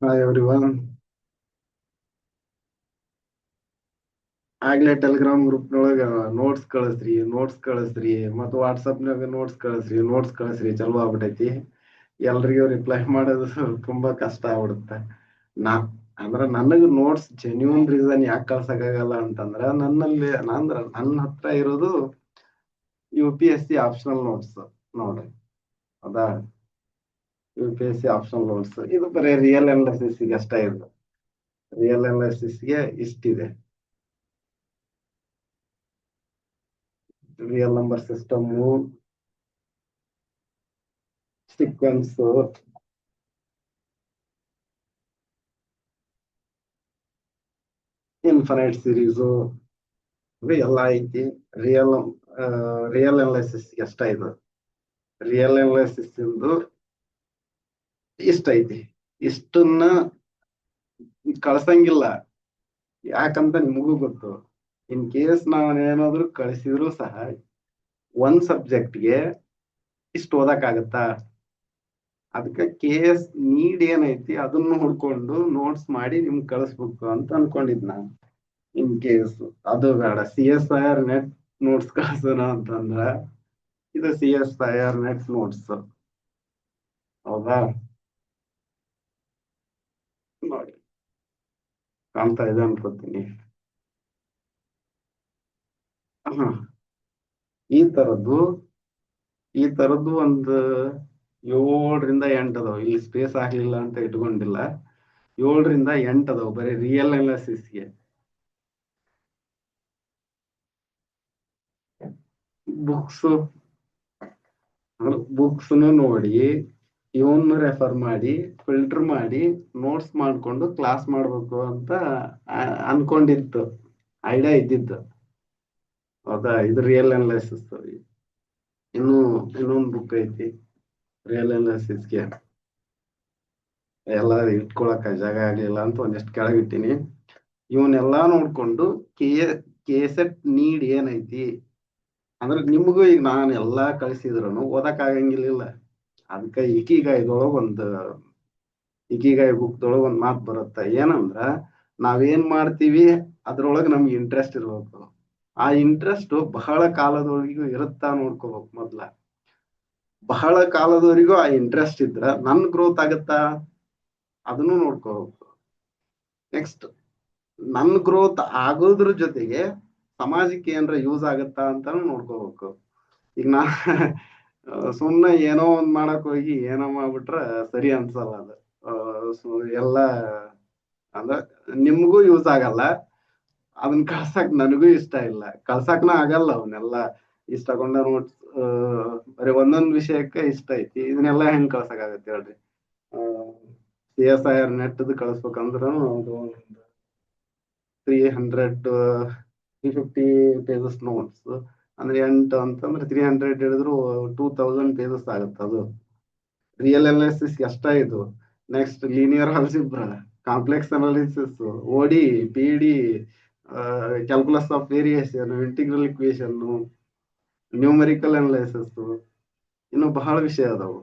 Hi everyone. ಆಗ್ಲೇ Telegram ಗ್ರೂಪ್ನೊಳಗ notes ಕಳಿಸ್ರಿ ಮತ್ತು ವಾಟ್ಸಪ್ನಾಗ ನೋಟ್ಸ್ ಕಳಿಸ್ರಿ ಚಲೋ ಆಗ್ಬಿಟ್ಟೈತಿ. ಎಲ್ರಿಗೂ ರಿಪ್ಲೈ ಮಾಡೋದು ತುಂಬಾ ಕಷ್ಟ ಆಗ್ಬಿಡುತ್ತೆ. ನಾ ಅಂದ್ರ ನನಗ್ ನೋಟ್ಸ್ ಜೆನ್ಯೂನ್ ರೀಸನ್ ಯಾಕೆ ಕಳ್ಸಕ್ಕಾಗಲ್ಲ ಅಂತಂದ್ರ ನನ್ನ ಹತ್ರ ಇರೋದು UPSC ಆಪ್ಷನಲ್ ನೋಟ್ಸ್ ನೋಡ್ರಿ. ಹೌದಾ, UPSC ಆಪ್ಷನಲ್ ನೋಟ್ಸ್ ಇದು ಬರೀ ರಿಯಲ್ ಅನಾಲಿಸಿಸ್ ಗೆ ಅಷ್ಟೇ. ಇದು ರಿಯಲ್ ಅನಾಲಿಸಿಸ್ ಗೆ ಇಷ್ಟಿದೆ. Real number system, sequence, infinite series ಇದು ಎಲ್ಲ ಐತಿ. ರಿಯಲ್ ರಿಯಲ್ ಅನಾಲಿಸಿಸ್ ಎಷ್ಟ ಇದು. ರಿಯಲ್ ಅನಾಲಿಸಿಸ್ ಇಂದು ಇಷ್ಟ ಐತಿ. ಇಷ್ಟನ್ನ ಕಳ್ಸಂಗಿಲ್ಲ, ಯಾಕಂತ ನಿಮಗೂ ಗೊತ್ತು. ಇನ್ ಕೇಸ್ ನಾವೇನಾದ್ರೂ ಕಳಿಸಿದ್ರು ಸಹ ಒಂದ್ ಸಬ್ಜೆಕ್ಟ್ಗೆ ಇಷ್ಟು ಓದಕ್ಕಾಗತ್ತಾ? ಅದಕ್ಕೆ KS ನೀಡ್ ಏನೈತಿ ಅದನ್ನು ಹುಡ್ಕೊಂಡು ನೋಟ್ಸ್ ಮಾಡಿ ನಿಮ್ಗೆ ಕಳಿಸ್ಬೇಕು ಅಂತ ಅನ್ಕೊಂಡಿದ್ ನಾನು. ಇನ್ ಕೇಸ್ ಅದು ಬೇಡ, CSIR ನೆಟ್ ನೋಟ್ಸ್ ಕಳ್ಸೋಣ ಅಂತಂದ್ರ ಇದು CSIR ನೆಟ್ ನೋಟ್ಸ್. ಹೌದಾ, ನೋಡಿ ಕಾಣ್ತಾ ಇದೆ ಅನ್ಕೋತೀನಿ. ಹ ಈ ತರದ್ದು ಒಂದು 7 ರಿಂದ 8 ಅದಾವ. ಇಲ್ಲಿ ಸ್ಪೇಸ್ ಆಗ್ಲಿಲ್ಲ ಅಂತ ಇಟ್ಕೊಂಡಿಲ್ಲ. 7 ರಿಂದ 8 ಅದಾವ ಬರೀ ರಿಯಲ್ ಅನಾಲಿಸಿಸ್ಗೆ. ಬುಕ್ಸ್ ನೋಡಿ, ಇವನ್ನ ರೆಫರ್ ಮಾಡಿ ಫಿಲ್ಟರ್ ಮಾಡಿ ನೋಟ್ಸ್ ಮಾಡ್ಕೊಂಡು ಕ್ಲಾಸ್ ಮಾಡ್ಬೇಕು ಅಂತ ಅನ್ಕೊಂಡಿತ್ತು, ಐಡಿಯಾ ಇದ್ದಿತ್ತು. ಹೌದಾ, ಇದು ರಿಯಲ್ ಅನಾಲಿಸಿಸ್. ಇನ್ನೊಂದು ಬುಕ್ ಐತಿ ರಿಯಲ್ ಅನಾಲಿಸಿಸ್ಗೆ. ಎಲ್ಲ ಇಟ್ಕೊಳಕ ಜಾಗ ಆಗ್ಲಿಲ್ಲ ಅಂತ ಒಂದಿಷ್ಟು ಕೆಳಗಿಟ್ಟಿನಿ. ಇವನ್ನೆಲ್ಲಾ ನೋಡ್ಕೊಂಡು KSET ನೀಡ್ ಏನೈತಿ ಅಂದ್ರೆ ನಿಮಗೂ ಈಗ ನಾನು ಎಲ್ಲಾ ಕಳಿಸಿದ್ರು ಓದಕ್ ಆಗಂಗಿಲ್ಲ. ಅದಕ್ಕೆ ಇಕಿಗಾಯ್ ಬುಕ್ದೊಳಗ ಒಂದ್ ಮಾತು ಬರುತ್ತೆ, ಏನಂದ್ರ ನಾವೇನ್ ಮಾಡ್ತೀವಿ ಅದ್ರೊಳಗ ನಮ್ಗೆ ಇಂಟ್ರೆಸ್ಟ್ ಇರ್ಬೇಕು. ಆ ಇಂಟ್ರೆಸ್ಟ್ ಬಹಳ ಕಾಲದವರೆಗೂ ಇರುತ್ತಾ ನೋಡ್ಕೋಬೇಕು ಮೊದ್ಲ. ಬಹಳ ಕಾಲದವರೆಗೂ ಆ ಇಂಟ್ರೆಸ್ಟ್ ಇದ್ರ ನನ್ ಗ್ರೋತ್ ಆಗತ್ತಾ ಅದನ್ನು ನೋಡ್ಕೋಬೇಕು. ನೆಕ್ಸ್ಟ್, ನನ್ ಗ್ರೋತ್ ಆಗೋದ್ರ ಜೊತೆಗೆ ಸಮಾಜಕ್ಕೆ ಏನಾರ ಯೂಸ್ ಆಗತ್ತಾ ಅಂತಾನು ನೋಡ್ಕೋಬೇಕು. ಈಗ ನಾ ಸುಮ್ನೆ ಏನೋ ಒಂದ್ ಮಾಡಕ್ ಹೋಗಿ ಏನೋ ಮಾಡ್ಬಿಟ್ರ ಸರಿ ಅನ್ಸಲ್ಲ ಅದು. ಎಲ್ಲ ಅಂದ್ರ ನಿಮ್ಗೂ ಯೂಸ್ ಆಗಲ್ಲ, ಅದನ್ನ ಕಳ್ಸಕ್ ನನಗೂ ಇಷ್ಟ ಇಲ್ಲ, ಕಳ್ಸಕ್ನ ಆಗಲ್ಲ. ಅವನ್ನೆಲ್ಲ ಇಷ್ಟ ತಗೊಂಡ ನೋಟ್ಸ್ ಬರೀ ಒಂದೊಂದ್ ವಿಷಯಕ್ಕೆ ಇಷ್ಟ ಐತಿ, ಇದನ್ನೆಲ್ಲ ಹೆಂಗ್ ಕಳ್ಸಕ್ ಆಗತ್ತೆ ಹೇಳ್ರಿ. CSIR ನೆಟ್ ಕಳಿಸ್ಬೇಕಂದ್ರ ಅದು 350 ನೋಟ್ಸ್ ಅಂದ್ರೆ 8 ಅಂತಂದ್ರೆ 300 ಹಿಡಿದ್ರು 2000 ಪೇಜಸ್ ಆಗುತ್ತೆ. ಅದು ರಿಯಲ್ ಅನಾಲಿಸಿಸ್ ಎಷ್ಟ ಇದು. Next linear algebra, complex analysis, OD, PD, calculus of variation, integral equation, numerical analysis, ಇನ್ನು ಬಹಳ ವಿಷಯ ಅದಾವು.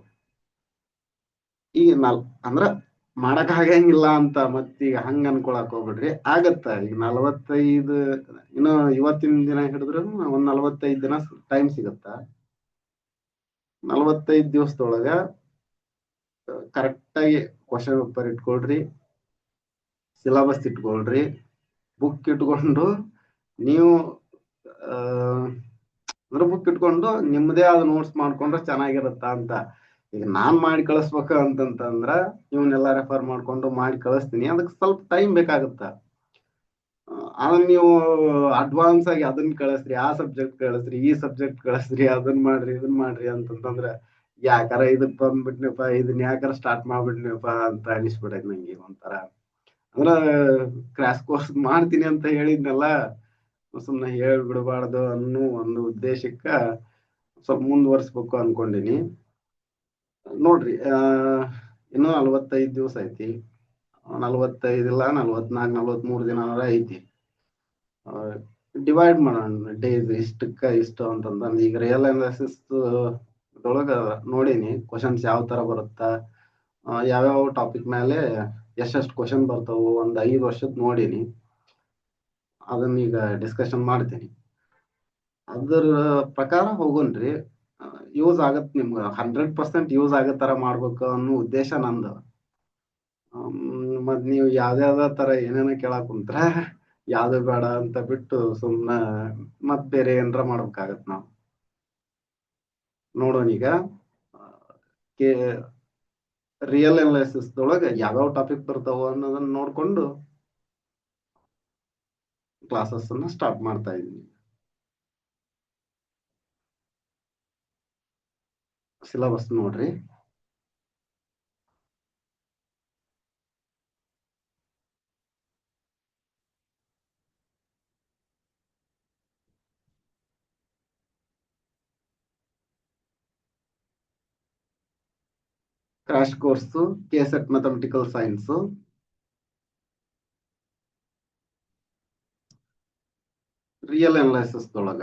ಈಗ ಅಂದ್ರ ಮಾಡಕ್ ಆಗಂಗಿಲ್ಲ ಅಂತ ಮತ್ತೀಗ ಹಂಗ ಅನ್ಕೊಳಕ್ ಹೋಗ್ಬಿಡ್ರಿ, ಆಗತ್ತ. ಈಗ 45 ಇನ್ನು ಇವತ್ತಿನ ದಿನ ಹಿಡಿದ್ರು ಒಂದ್ 45 ದಿನ ಟೈಮ್ ಸಿಗತ್ತ. 45 ದಿವಸದೊಳಗ ಕರೆಕ್ಟ್ ಆಗಿ ಕ್ವಶನ್ ಪೇಪರ್ ಇಟ್ಕೊಳ್ರಿ, ಸಿಲಬಸ್ ಇಟ್ಕೊಳ್ರಿ, ಬುಕ್ ಇಟ್ಕೊಂಡು ನೀವು ಬುಕ್ ಇಟ್ಕೊಂಡು ನಿಮ್ದೇ ಆದ ನೋಟ್ಸ್ ಮಾಡ್ಕೊಂಡ್ರೆ ಚೆನ್ನಾಗಿರುತ್ತ ಅಂತ. ಈಗ ನಾನ್ ಮಾಡಿ ಕಳಿಸ್ಬೇಕ ಅಂತಂದ್ರ ಇವನ್ನೆಲ್ಲ ರೆಫರ್ ಮಾಡ್ಕೊಂಡು ಮಾಡಿ ಕಳಿಸ್ತೀನಿ, ಅದಕ್ಕೆ ಸ್ವಲ್ಪ ಟೈಮ್ ಬೇಕಾಗುತ್ತ. ಆಮೇಲೆ ನೀವು ಅಡ್ವಾನ್ಸ್ ಆಗಿ ಅದನ್ನ ಕಳಿಸ್ರಿ, ಆ ಸಬ್ಜೆಕ್ಟ್ ಕಳಿಸ್ರಿ, ಈ ಸಬ್ಜೆಕ್ಟ್ ಕಳಿಸ್ರಿ, ಅದನ್ನ ಮಾಡ್ರಿ ಇದನ್ನ ಮಾಡ್ರಿ ಅಂತಂದ್ರ ಯಾಕಾರ ಇದಕ್ ಬಂದ್ಬಿಟ್ನಪ್ಪ, ಇದನ್ನ ಯಾಕಾರ ಸ್ಟಾರ್ಟ್ ಮಾಡ್ಬಿಟ್ನಪ್ಪ ಅಂತ ಅನಿಸ್ಬಿಡೈತ್ ನಂಗೆ ಒಂಥರ. ಅಂದ್ರ ಕ್ರಾಶ್ ಕೋರ್ಸ್ ಮಾಡ್ತೀನಿ ಅಂತ ಹೇಳಿದ್ನಲ್ಲ, ಸುಮ್ನೆ ಹೇಳ್ಬಿಡ್ಬಾರ್ದು ಅನ್ನೋ ಒಂದು ಉದ್ದೇಶಕ್ಕ ಸ್ವಲ್ಪ ಮುಂದುವರ್ಸ್ಬೇಕು ಅನ್ಕೊಂಡಿನಿ. ನೋಡ್ರಿ, ಇನ್ನೂ 45 ದಿವಸ ಐತಿ. 45 ಇಲ್ಲ 44 43 ದಿನ ಐತಿ. ಡಿವೈಡ್ ಮಾಡೋಣ ಡೇಸ್, ಇಷ್ಟು ಅಂತಂದ್ರೆ ಈಗ ರಿಯಲ್ ಅನಾಲಿಸಿಸ್ ಒಳಗ ನೋಡೀನಿ ಕ್ವಶನ್ಸ್ ಯಾವ ತರ ಬರುತ್ತಾ, ಯಾವ್ಯಾವ ಟಾಪಿಕ್ ಮೇಲೆ ಎಷ್ಟೆಷ್ಟು ಕ್ವಶನ್ ಬರ್ತಾವು ಒಂದ್ 5 ವರ್ಷದ್ ನೋಡೀನಿ, ಅದನ್ನ ಈಗ ಡಿಸ್ಕಷನ್ ಮಾಡ್ತೀನಿ. ಅದ್ರ ಪ್ರಕಾರ ಹೋಗೋಣ್ರಿ. ಯೂಸ್ ಆಗತ್ ನಿಮ್ಗ 100% ಯೂಸ್ ಆಗೋ ತರ ಮಾಡ್ಬೇಕು ಅನ್ನೋ ಉದ್ದೇಶ ನಂದು. ಮತ್ ನೀವು ಯಾವ್ದಾವ್ದ ತರ ಏನೇನೋ ಕೇಳಾಕ್ ಕುಂತ್ರ ಯಾವ್ದು ಬೇಡ ಅಂತ ಬಿಟ್ಟು ಸುಮ್ನ ಮತ್ ಬೇರೆ ಏನಾರ ಮಾಡ್ಬೇಕಾಗತ್ ನಾವು. ನೋಡೋಣ ಈಗ ರಿಯಲ್ ಅನಾಲಿಸಿಸ್ ದೊಳಗ ಯಾವ್ಯಾವ ಟಾಪಿಕ್ ಬರ್ತಾವ ಅನ್ನೋದನ್ನ ನೋಡ್ಕೊಂಡು ಕ್ಲಾಸಸ್ ಅನ್ನ ಸ್ಟಾರ್ಟ್ ಮಾಡ್ತಾ ಇದೀನಿ. ಸಿಲೆಬಸ್ ನೋಡ್ರಿ. Crash course KSET mathematical science, real analysis ದೊಳಗ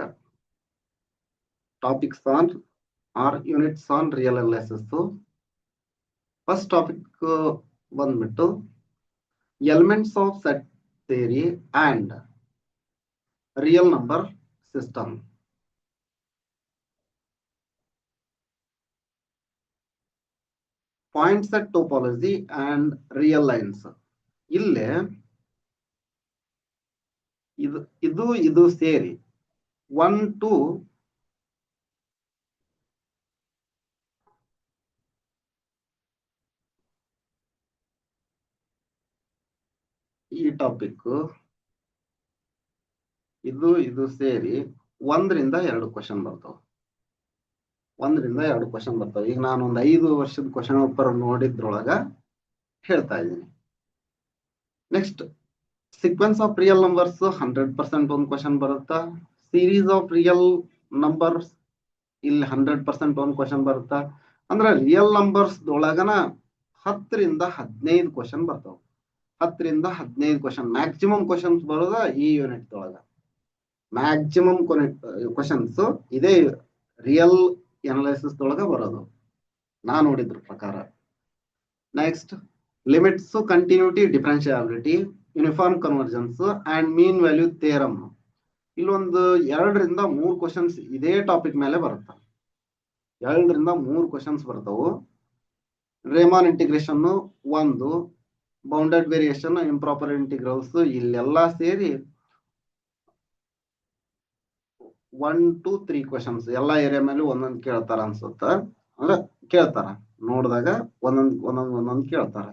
topics on are units on real analysis. First topic ಬಂದ್ಬಿಟ್ಟು elements of set theory and real number system. Point set topology and real lines. ಇಲ್ಲೇ ಇದು ಸೇರಿ 1 to ಈ topic ಇದು ಸೇರಿ 1 ರಿಂದ 2 question ಬರ್ತಾವ. 1 ರಿಂದ 2 ಕ್ವಶನ್ ಬರ್ತಾವ. ಈಗ ನಾನು ಒಂದು 5 ವರ್ಷದ ಕ್ವಶನ್ ಪೇಪರ್ ನೋಡಿದ್ರೊಳಗ ಹೇಳ್ತಾ ಇದ್ದೀನಿ. Next sequence of real numbers 100% ಒಂದು ಕ್ವಶನ್ ಬರುತ್ತಾ. ಸೀರೀಸ್ ಆಫ್ ರಿಯಲ್ ನಂಬರ್ಸ್ ಇಲ್ಲಿ 100% ಒಂದು ಕ್ವಶನ್ ಬರುತ್ತಾ. ಅಂದ್ರೆ ರಿಯಲ್ ನಂಬರ್ಸ್ ದೊಳಗನ 10 ರಿಂದ 15 ಕ್ವಶನ್ ಬರ್ತಾವ. 10 ರಿಂದ 15 ಕ್ವಶನ್ ಮ್ಯಾಕ್ಸಿಮಮ್ ಕ್ವಶನ್ಸ್ ಬರೋದ ಈ ಯೂನಿಟ್ ದೊಳಗ. ಮ್ಯಾಕ್ಸಿಮಮ್ ಕ್ವಶನ್ಸ್ ಇದೇ ರಿಯಲ್ ಅನಾಲಿಸಿಸ್ ದೊಳಗ ಬರೋದು ನಾ ನೋಡಿದ್ರ ಪ್ರಕಾರ. Next limits, continuity, differentiability, uniform convergence and mean value theorem. ಇಲ್ಲೊಂದು 2 ರಿಂದ 3 ಕ್ವಶನ್ಸ್ ಇದೇ ಟಾಪಿಕ್ ಮೇಲೆ ಬರುತ್ತೆ. 2 ರಿಂದ 3 ಕ್ವಶನ್ಸ್ ಬರ್ತಾವು. Riemann integration 1, bounded variation, improper integrals, ಇಲ್ಲೆಲ್ಲಾ ಸೇರಿ 1 to 3 ಕ್ವಶನ್ಸ್ ಎಲ್ಲಾ ಏರಿಯಾ ಮೇಲೆ ಒಂದೊಂದು ಕೇಳ್ತಾರ ಅನ್ಸುತ್ತ. ಅಂದ್ರೆ ಕೇಳ್ತಾರ, ನೋಡಿದಾಗ ಒಂದೊಂದ್ ಕೇಳ್ತಾರ.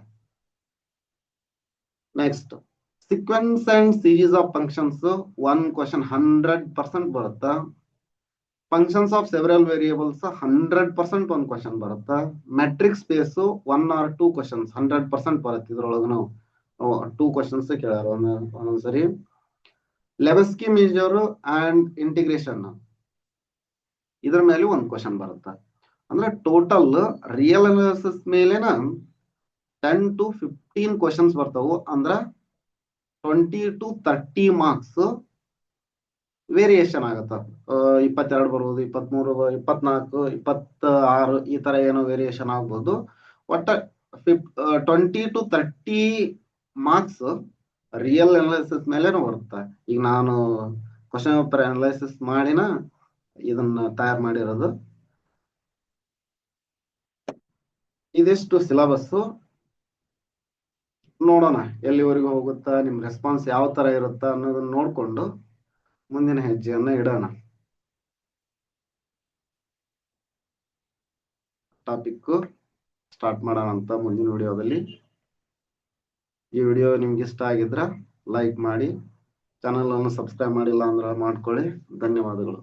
Next sequence and series of functions 1 question 100% ಬರುತ್ತಾ. ಫಂಕ್ಷನ್ಸ್ ಆಫ್ ಸೆವೆರಲ್ ವೇರಿಯೇಬಲ್ಸ್ 100% ಒಂದು ಕ್ವಶನ್ ಬರುತ್ತಾ. ಮೆಟ್ರಿಕ್ ಸ್ಪೇಸ್ 1 or 2 ಕ್ವಶನ್ಸ್ 100% ಬರುತ್ತೆ. ಇದ್ರೊಳಗನು 2 ಕ್ವಶನ್ಸ್ ಕೇಳ್ಯಾರ ಒಂದೊಂದ್ಸರಿ. ಲೆಬಸ್ಕಿ ಮೇಜರ್ ಅಂಡ್ ಇಂಟಿಗ್ರೇಷನ್ ಇದ್ರ ಮೇಲೆ 1 ಕ್ವಶನ್ ಬರುತ್ತೆ. ಅಂದ್ರೆ ಟೋಟಲ್ ರಿಯಲ್ ಅನಾಲಿಸಿಸ್ ಮೇಲೆನ 10 to 15 ಕ್ವಶನ್ಸ್ ಬರ್ತಾವು. ಅಂದ್ರ 20 to 30 ಮಾರ್ಕ್ಸ್ ವೇರಿಯೇಷನ್ ಆಗತ್ತ. 22 ಬರ್ಬೋದು, 23, 24, 26 ಈ ತರ ಏನೋ ವೇರಿಯೇಷನ್ ಆಗ್ಬೋದು. ಒಟ್ಟ 20 to 30 ಮಾರ್ಕ್ಸ್ ರಿಯಲ್ ಅನಾಲಿಸಿಸ್ ಮೇಲೆನೂ ಬರುತ್ತೆ. ಈಗ ನಾನು ಕ್ವಶನ್ ಪೇಪರ್ ಅನಾಲಿಸಿಸ್ ಮಾಡಿನ ಇದನ್ನ ತಯಾರು ಮಾಡಿರೋದು. ಇದಿಷ್ಟು ಸಿಲೆಬಸ್. ನೋಡೋಣ ಎಲ್ಲಿವರೆಗೂ ಹೋಗುತ್ತಾ, ನಿಮ್ ರೆಸ್ಪಾನ್ಸ್ ಯಾವ ತರ ಇರುತ್ತಾ ಅನ್ನೋದನ್ನ ನೋಡ್ಕೊಂಡು ಮುಂದಿನ ಹೆಜ್ಜೆಯನ್ನ ಇಡೋಣ. ಟಾಪಿಕ್ ಸ್ಟಾರ್ಟ್ ಮಾಡೋಣ ಅಂತ ಮುಂದಿನ ವಿಡಿಯೋದಲ್ಲಿ. ಈ ವಿಡಿಯೋ ನಿಮ್ಗೆ ಇಷ್ಟ ಆಗಿದ್ರ ಲೈಕ್ ಮಾಡಿ, ಚಾನಲ್ ಅನ್ನು ಸಬ್ಸ್ಕ್ರೈಬ್ ಮಾಡಿಲ್ಲ ಅಂದ್ರೆ ಮಾಡ್ಕೊಳ್ಳಿ. ಧನ್ಯವಾದಗಳು.